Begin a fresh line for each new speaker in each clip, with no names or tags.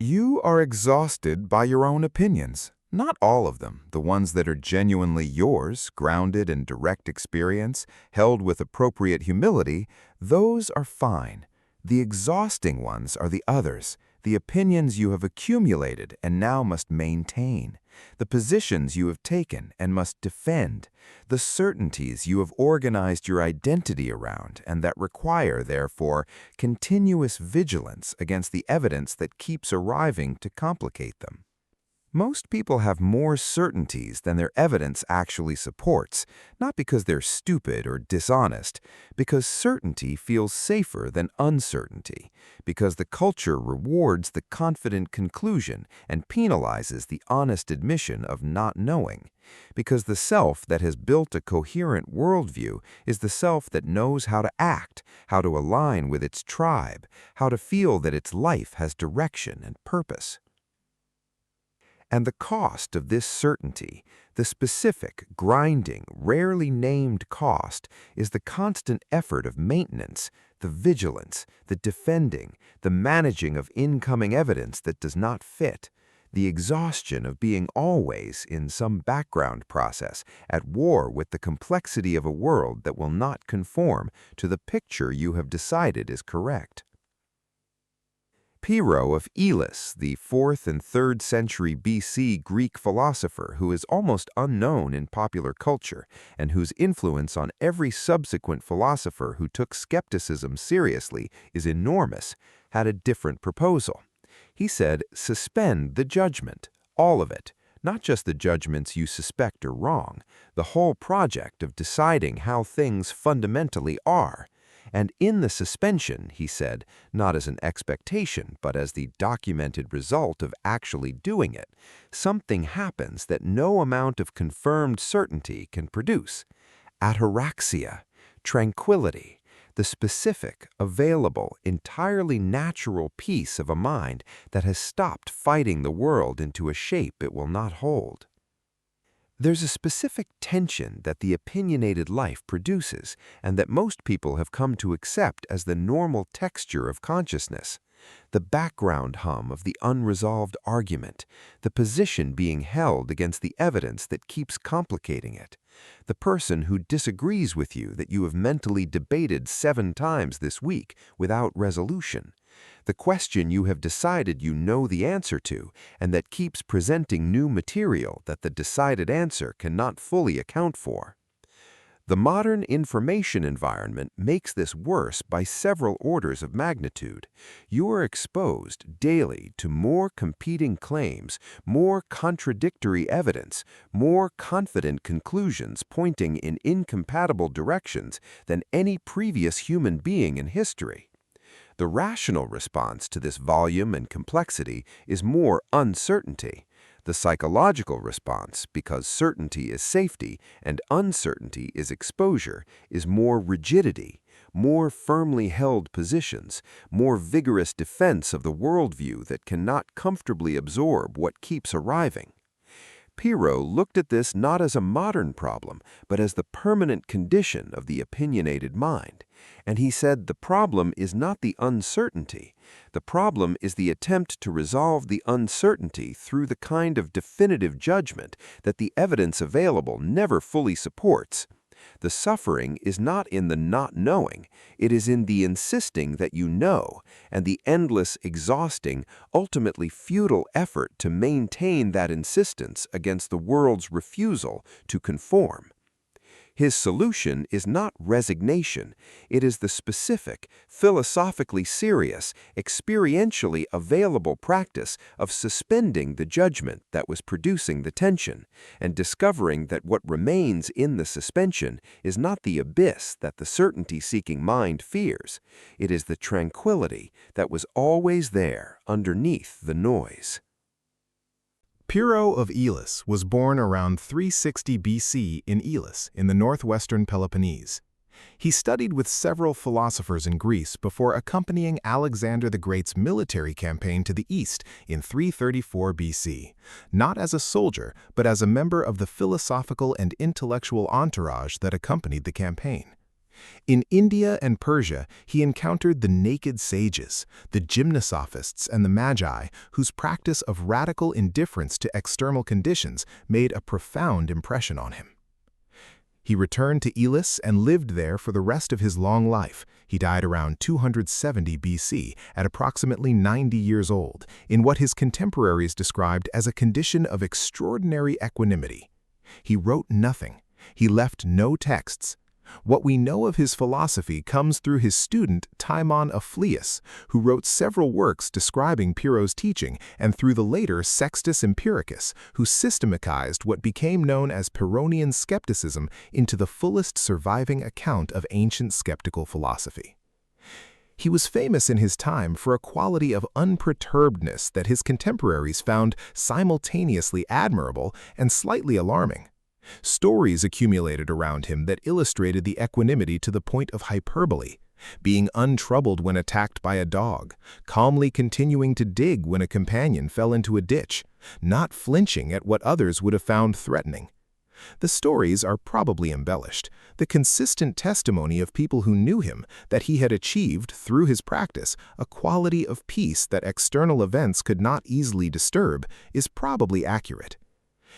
You are exhausted by your own opinions. Not all of them, the ones that are genuinely yours, grounded in direct experience, held with appropriate humility, those are fine. The exhausting ones are the others, the opinions you have accumulated and now must maintain, the positions you have taken and must defend, the certainties you have organized your identity around and that require, therefore, continuous vigilance against the evidence that keeps arriving to complicate them. Most people have more certainties than their evidence actually supports, not because they're stupid or dishonest, because certainty feels safer than uncertainty, because the culture rewards the confident conclusion and penalizes the honest admission of not knowing, because the self that has built a coherent worldview is the self that knows how to act, how to align with its tribe, how to feel that its life has direction and purpose. And the cost of this certainty, the specific, grinding, rarely named cost, is the constant effort of maintenance, the vigilance, the defending, the managing of incoming evidence that does not fit, the exhaustion of being always, in some background process, at war with the complexity of a world that will not conform to the picture you have decided is correct. Pyrrho of Elis, the 4th and 3rd century BC Greek philosopher who is almost unknown in popular culture and whose influence on every subsequent philosopher who took skepticism seriously is enormous, had a different proposal. He said, suspend the judgment, all of it, not just the judgments you suspect are wrong, the whole project of deciding how things fundamentally are. And in the suspension, he said, not as an expectation, but as the documented result of actually doing it, something happens that no amount of confirmed certainty can produce. Ataraxia, tranquility, the specific, available, entirely natural peace of a mind that has stopped fighting the world into a shape it will not hold. There's a specific tension that the opinionated life produces and that most people have come to accept as the normal texture of consciousness. The background hum of the unresolved argument, the position being held against the evidence that keeps complicating it, the person who disagrees with you that you have mentally debated 7 times this week without resolution, the question you have decided you know the answer to and that keeps presenting new material that the decided answer cannot fully account for. The modern information environment makes this worse by several orders of magnitude. You are exposed daily to more competing claims, more contradictory evidence, more confident conclusions pointing in incompatible directions than any previous human being in history. The rational response to this volume and complexity is more uncertainty. The psychological response, because certainty is safety and uncertainty is exposure, is more rigidity, more firmly held positions, more vigorous defense of the worldview that cannot comfortably absorb what keeps arriving. Pyrrho looked at this not as a modern problem, but as the permanent condition of the opinionated mind. And he said the problem is not the uncertainty. The problem is the attempt to resolve the uncertainty through the kind of definitive judgment that the evidence available never fully supports. The suffering is not in the not knowing, it is in the insisting that you know, and the endless, exhausting, ultimately futile effort to maintain that insistence against the world's refusal to conform. His solution is not resignation, it is the specific, philosophically serious, experientially available practice of suspending the judgment that was producing the tension, and discovering that what remains in the suspension is not the abyss that the certainty-seeking mind fears, it is the tranquility that was always there underneath the noise.
Pyrrho of Elis was born around 360 BC in Elis, in the northwestern Peloponnese. He studied with several philosophers in Greece before accompanying Alexander the Great's military campaign to the east in 334 BC, not as a soldier, but as a member of the philosophical and intellectual entourage that accompanied the campaign. In India and Persia, he encountered the naked sages, the gymnosophists and the magi, whose practice of radical indifference to external conditions made a profound impression on him. He returned to Elis and lived there for the rest of his long life. He died around 270 BC at approximately 90 years old, in what his contemporaries described as a condition of extraordinary equanimity. He wrote nothing. He left no texts. What we know of his philosophy comes through his student Timon of Phlius, who wrote several works describing Pyrrho's teaching, and through the later Sextus Empiricus, who systematized what became known as Pyrrhonian skepticism into the fullest surviving account of ancient skeptical philosophy. He was famous in his time for a quality of unperturbedness that his contemporaries found simultaneously admirable and slightly alarming. Stories accumulated around him that illustrated the equanimity to the point of hyperbole, being untroubled when attacked by a dog, calmly continuing to dig when a companion fell into a ditch, not flinching at what others would have found threatening. The stories are probably embellished. The consistent testimony of people who knew him that he had achieved, through his practice, a quality of peace that external events could not easily disturb is probably accurate.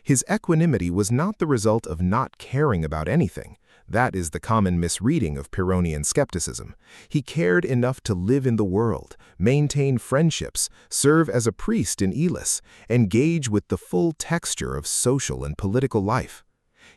His equanimity was not the result of not caring about anything. That is the common misreading of Pyrrhonian skepticism. He cared enough to live in the world, maintain friendships, serve as a priest in Elis, engage with the full texture of social and political life.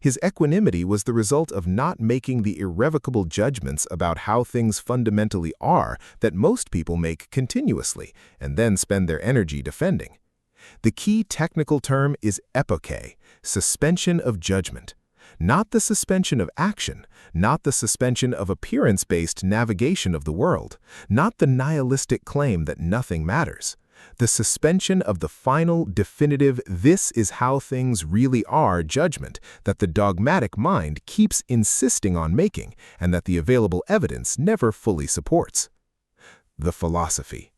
His equanimity was the result of not making the irrevocable judgments about how things fundamentally are that most people make continuously and then spend their energy defending. The key technical term is epoché, suspension of judgment. Not the suspension of action, not the suspension of appearance-based navigation of the world, not the nihilistic claim that nothing matters. The suspension of the final, definitive, this is how things really are judgment that the dogmatic mind keeps insisting on making and that the available evidence never fully supports. The philosophy.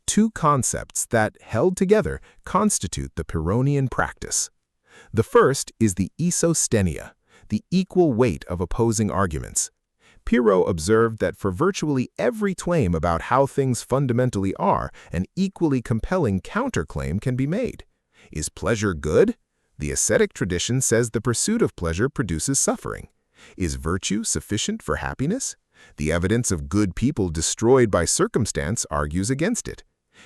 Two concepts that, held together, constitute the Pyrrhonian practice. The first is the Isostheneia, the equal weight of opposing arguments. Pyrrho observed that for virtually every claim about how things fundamentally are, an equally compelling counterclaim can be made. Is pleasure good? The ascetic tradition says the pursuit of pleasure produces suffering. Is virtue sufficient for happiness? The evidence of good people destroyed by circumstance argues against it.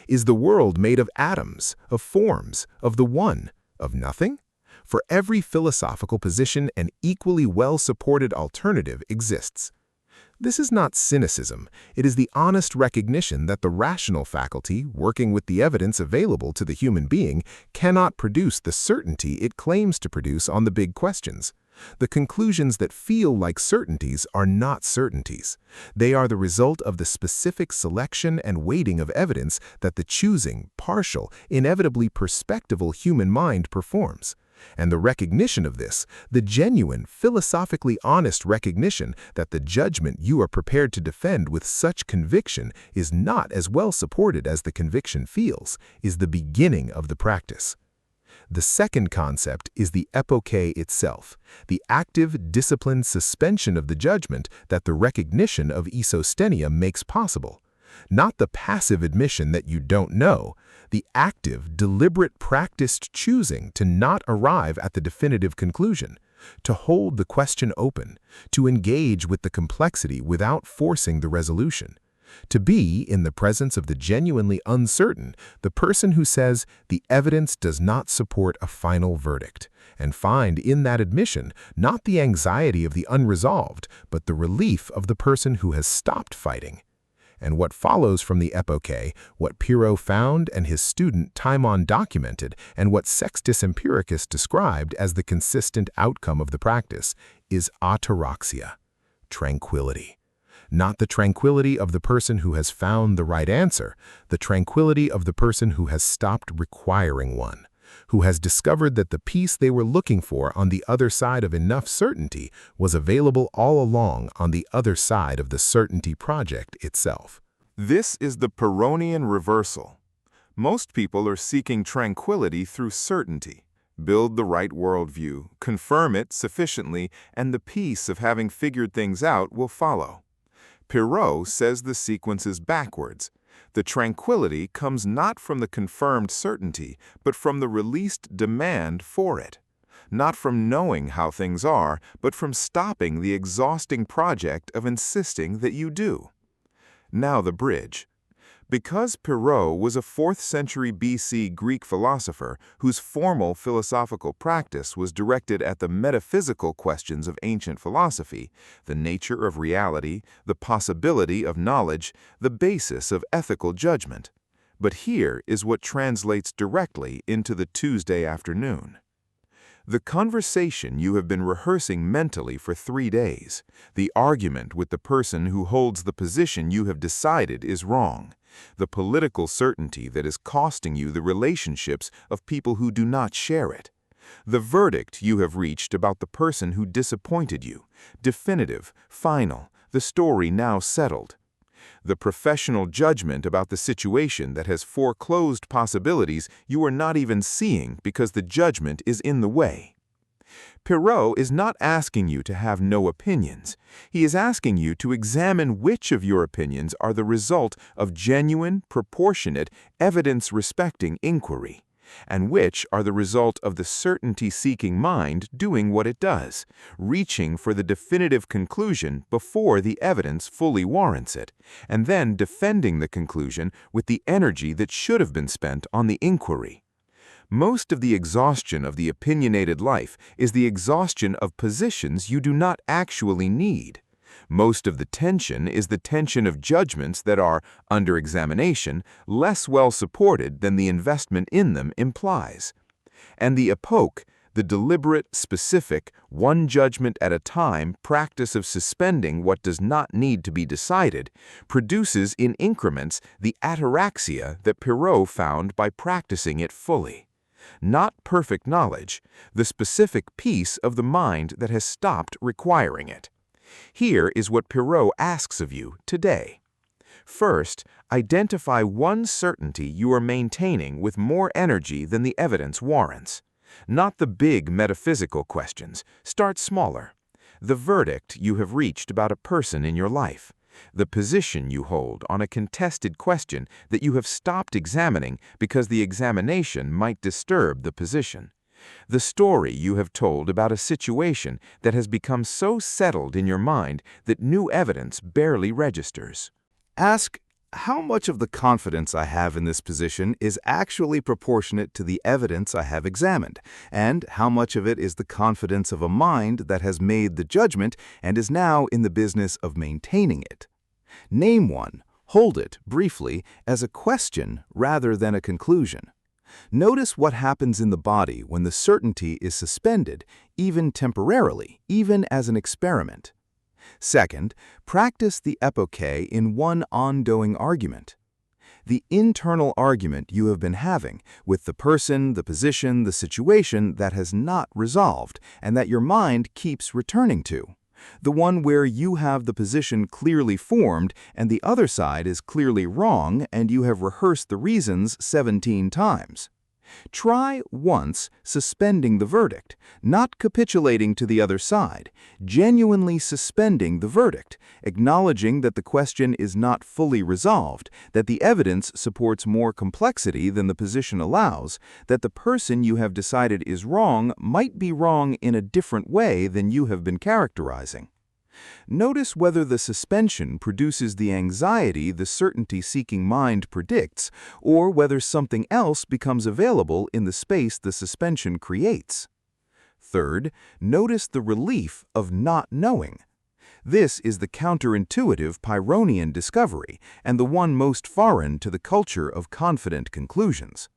Is the world made of atoms, of forms, of the one, of nothing? For every philosophical position, an equally well-supported alternative exists. This is not cynicism. It is the honest recognition that the rational faculty, working with the evidence available to the human being, cannot produce the certainty it claims to produce on the big questions. The conclusions that feel like certainties are not certainties. They are the result of the specific selection and weighting of evidence that the choosing, partial, inevitably perspectival human mind performs. And the recognition of this, the genuine, philosophically honest recognition that the judgment you are prepared to defend with such conviction is not as well supported as the conviction feels, is the beginning of the practice. The second concept is the epoché itself, the active, disciplined suspension of the judgment that the recognition of Isostheneia makes possible. Not the passive admission that you don't know, the active, deliberate, practiced choosing to not arrive at the definitive conclusion, to hold the question open, to engage with the complexity without forcing the resolution. To be, in the presence of the genuinely uncertain, the person who says, the evidence does not support a final verdict, and find in that admission not the anxiety of the unresolved, but the relief of the person who has stopped fighting. And what follows from the epoché, what Pyrrho found and his student Timon documented, and what Sextus Empiricus described as the consistent outcome of the practice, is ataraxia, tranquility. Not the tranquility of the person who has found the right answer, the tranquility of the person who has stopped requiring one, who has discovered that the peace they were looking for on the other side of enough certainty was available all along on the other side of the certainty project itself.
This is the Pyrrhonian reversal. Most people are seeking tranquility through certainty.
Build the right worldview, confirm it sufficiently, and the peace of having figured things out will follow. Pyrrho says the sequence is backwards. The tranquility comes not from the confirmed certainty, but from the released demand for it. Not from knowing how things are, but from stopping the exhausting project of insisting that you do. Now the bridge. Because Pyrrho was a 4th century BC Greek philosopher whose formal philosophical practice was directed at the metaphysical questions of ancient philosophy, the nature of reality, the possibility of knowledge, the basis of ethical judgment. But here is what translates directly into the Tuesday afternoon. The conversation you have been rehearsing mentally for 3 days, the argument with the person who holds the position you have decided is wrong, the political certainty that is costing you the relationships of people who do not share it, the verdict you have reached about the person who disappointed you, definitive, final, the story now settled, the professional judgment about the situation that has foreclosed possibilities you are not even seeing because the judgment is in the way. Pyrrho is not asking you to have no opinions. He is asking you to examine which of your opinions are the result of genuine, proportionate, evidence-respecting inquiry, and which are the result of the certainty-seeking mind doing what it does, reaching for the definitive conclusion before the evidence fully warrants it, and then defending the conclusion with the energy that should have been spent on the inquiry. Most of the exhaustion of the opinionated life is the exhaustion of positions you do not actually need. Most of the tension is the tension of judgments that are, under examination, less well supported than the investment in them implies. And the epoche, the deliberate, specific, one judgment at a time practice of suspending what does not need to be decided, produces in increments the ataraxia that Pyrrho found by practicing it fully. Not perfect knowledge, the specific peace of the mind that has stopped requiring it. Here is what Pyrrho asks of you today. First, identify one certainty you are maintaining with more energy than the evidence warrants. Not the big metaphysical questions. Start smaller. The verdict you have reached about a person in your life. The position you hold on a contested question that you have stopped examining because the examination might disturb the position. The story you have told about a situation that has become so settled in your mind that new evidence barely registers.
Ask, how much of the confidence I have in this position is actually proportionate to the evidence I have examined, and how much of it is the confidence of a mind that has made the judgment and is now in the business of maintaining it? Name one, hold it, briefly, as a question rather than a conclusion. Notice what happens in the body when the certainty is suspended, even temporarily, even as an experiment. Second, practice the epoché in one ongoing argument. The internal argument you have been having with the person, the position, the situation that has not resolved and that your mind keeps returning to. The one where you have the position clearly formed and the other side is clearly wrong and you have rehearsed the reasons 17 times. Try once suspending the verdict, not capitulating to the other side, genuinely suspending the verdict, acknowledging that the question is not fully resolved, that the evidence supports more complexity than the position allows, that the person you have decided is wrong might be wrong in a different way than you have been characterizing. Notice whether the suspension produces the anxiety the certainty-seeking mind predicts, or whether something else becomes available in the space the suspension creates. Third, notice the relief of not knowing. This is the counterintuitive Pyrrhonian discovery, and the one most foreign to the culture of confident conclusions.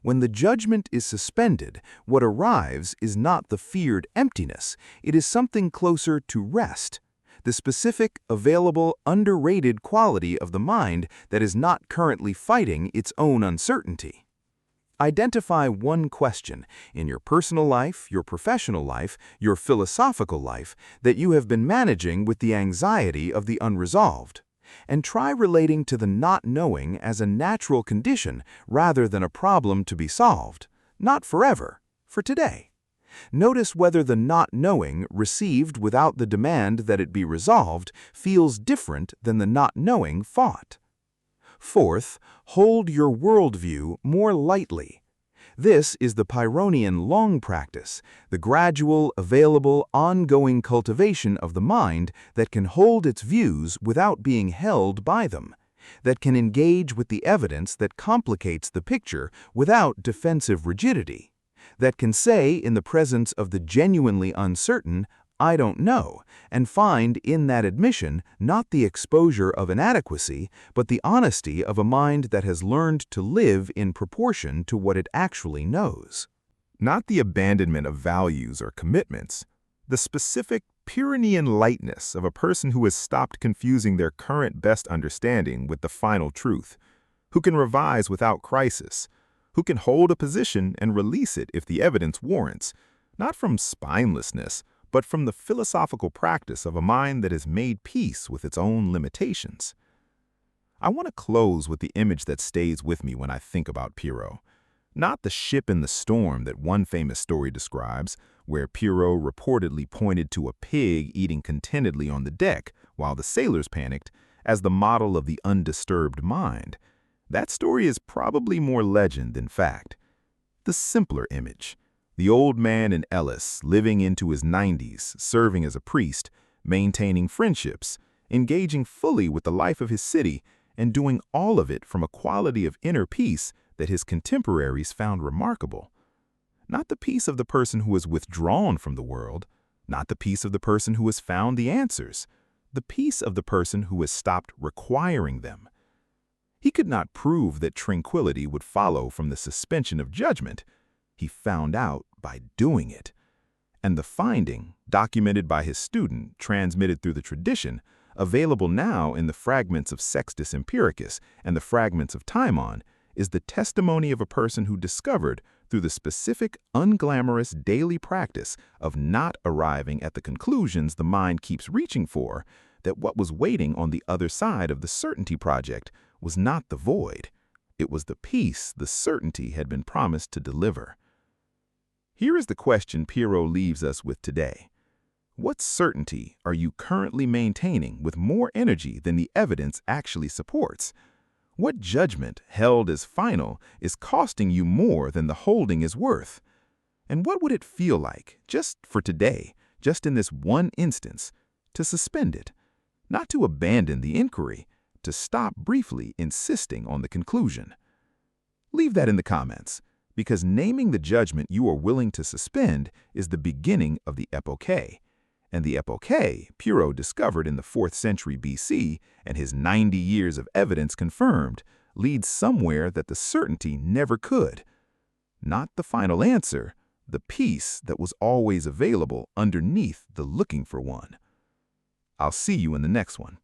When the judgment is suspended, what arrives is not the feared emptiness, it is something closer to rest, the specific, available, underrated quality of the mind that is not currently fighting its own uncertainty. Identify one question in your personal life, your professional life, your philosophical life that you have been managing with the anxiety of the unresolved, and try relating to the not knowing as a natural condition rather than a problem to be solved, not forever,
for today. Notice whether the not knowing received without the demand that it be resolved feels different than the not knowing fought. Fourth, hold your worldview more lightly. This is the Pyrrhonian long practice, the gradual, available, ongoing cultivation of the mind that can hold its views without being held by them, that can engage with the evidence that complicates the picture without defensive rigidity, that can say in the presence of the genuinely uncertain, "I don't know," and find in that admission not the exposure of inadequacy, but the honesty of a mind that has learned to live in proportion to what it actually knows.
Not the abandonment of values or commitments, the specific Pyrrhonian lightness of a person who has stopped confusing their current best understanding with the final truth, who can revise without crisis, who can hold a position and release it if the evidence warrants, not from spinelessness, but from the philosophical practice of a mind that has made peace with its own limitations. I want to close with the image that stays with me when I think about Pyrrho. Not the ship in the storm that one famous story describes, where Pyrrho reportedly pointed to a pig eating contentedly on the deck while the sailors panicked, as the model of the undisturbed mind. That story is probably more legend than fact. The simpler image. The old man in Elis, living into his 90s, serving as a priest, maintaining friendships, engaging fully with the life of his city, and doing all of it from a quality of inner peace that his contemporaries found remarkable. Not the peace of the person who has withdrawn from the world, not the peace of the person who has found the answers, the peace of the person who has stopped requiring them. He could not prove that tranquility would follow from the suspension of judgment. He found out by doing it. And the finding, documented by his student, transmitted through the tradition, available now in the fragments of Sextus Empiricus and the fragments of Timon, is the testimony of a person who discovered, through the specific, unglamorous daily practice of not arriving at the conclusions the mind keeps reaching for, that what was waiting on the other side of the certainty project was not the void. It was the peace the certainty had been promised to deliver. Here is the question Pyrrho leaves us with today. What certainty are you currently maintaining with more energy than the evidence actually supports? What judgment, held as final, is costing you more than the holding is worth? And what would it feel like, just for today, just in this one instance, to suspend it? Not to abandon the inquiry, to stop briefly insisting on the conclusion. Leave that in the comments, because naming the judgment you are willing to suspend is the beginning of the Epoché. And the Epoché Pyrrho discovered in the 4th century BC, and his 90 years of evidence confirmed, leads somewhere that the certainty never could. Not the final answer, the peace that was always available underneath the looking for one. I'll see you in the next one.